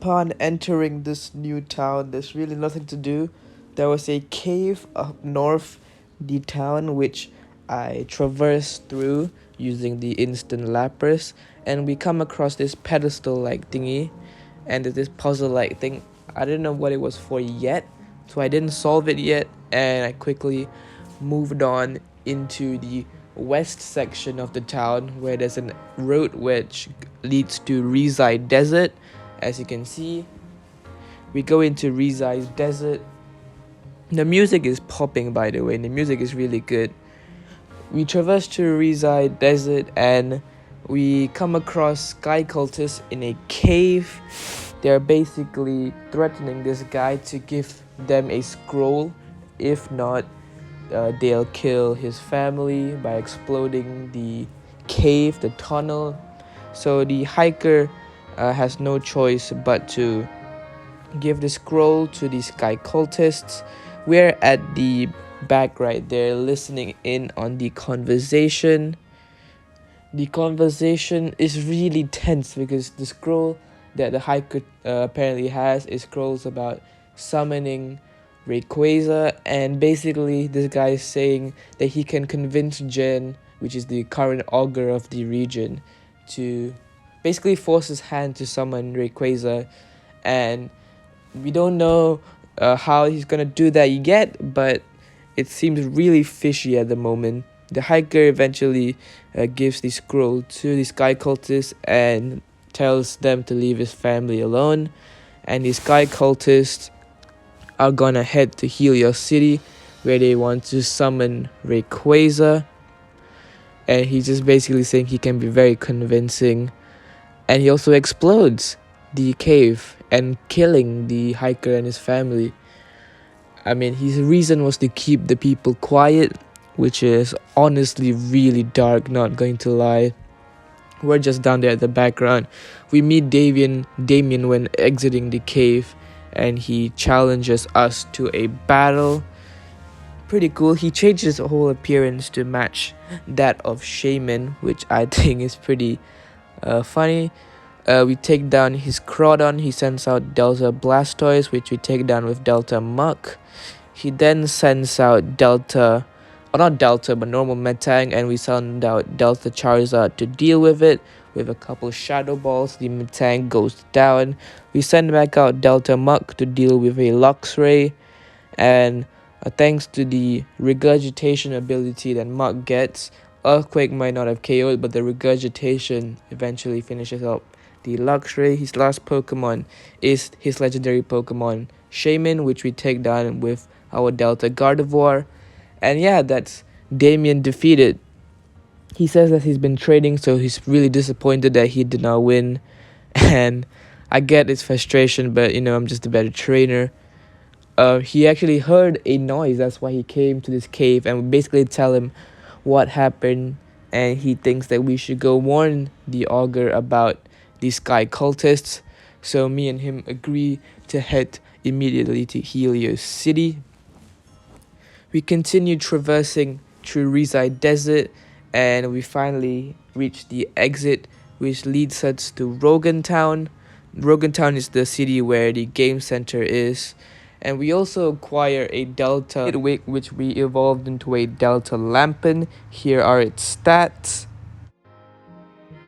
Upon entering this new town, there's really nothing to do. There was a cave up north the town which I traversed through using the instant lapras, and we come across this pedestal like thingy, and there's this puzzle like thing. I didn't know what it was for yet, so I didn't solve it yet, and I quickly moved on into the west section of the town where there's a road which leads to Rizai Desert. As you can see, we go into Rizai's Desert. The music is popping, by the way, and the music is really good. We traverse to Rizai Desert and we come across sky cultists in a cave. They're basically threatening this guy to give them a scroll. If not, they'll kill his family by exploding the cave, the tunnel. So the hiker has no choice but to give the scroll to the sky cultists. We're at the back right there listening in on the conversation. The conversation is really tense because the scroll that the hiker apparently has is scrolls about summoning Rayquaza, and basically this guy is saying that he can convince Jen, which is the current augur of the region, to basically force his hand to summon Rayquaza, and we don't know how he's gonna do that yet, but it seems really fishy at the moment. The hiker eventually gives the scroll to the sky cultists and tells them to leave his family alone, and the sky cultists are gonna head to Helios City where they want to summon Rayquaza, and he's just basically saying he can be very convincing, and he also explodes the cave and killing the hiker and his family. I mean, his reason was to keep the people quiet, which is honestly really dark, not going to lie. We're just down there at the background. We meet Damien when exiting the cave, and he challenges us to a battle. Pretty cool. He changed his whole appearance to match that of Shaman, which I think is pretty funny. We take down his Crawdon. He sends out Delta Blastoise, which we take down with Delta Muck. He then sends out not Delta, but normal Metang, and we send out Delta Charizard to deal with it. With a couple Shadow Balls, the Metang goes down. We send back out Delta Muck to deal with a Luxray, and thanks to the regurgitation ability that Muck gets, Earthquake might not have KO'd, but the regurgitation eventually finishes up the Luxray. His last Pokemon is his legendary Pokemon Shaman, which we take down with our Delta Gardevoir. And yeah, that's Damien defeated. He says that he's been trading, so he's really disappointed that he did not win. And I get his frustration, but I'm just a better trainer. He actually heard a noise, that's why he came to this cave, and we basically tell him what happened, and he thinks that we should go warn the augur about the sky cultists. So me and him agree to head immediately to Helios City. We continue traversing through Rizai Desert, and we finally reach the exit, which leads us to Rogan Town. Rogan Town is the city where the game center is, and we also acquire a Delta Wig, which we evolved into a Delta Lampin. Here are its stats.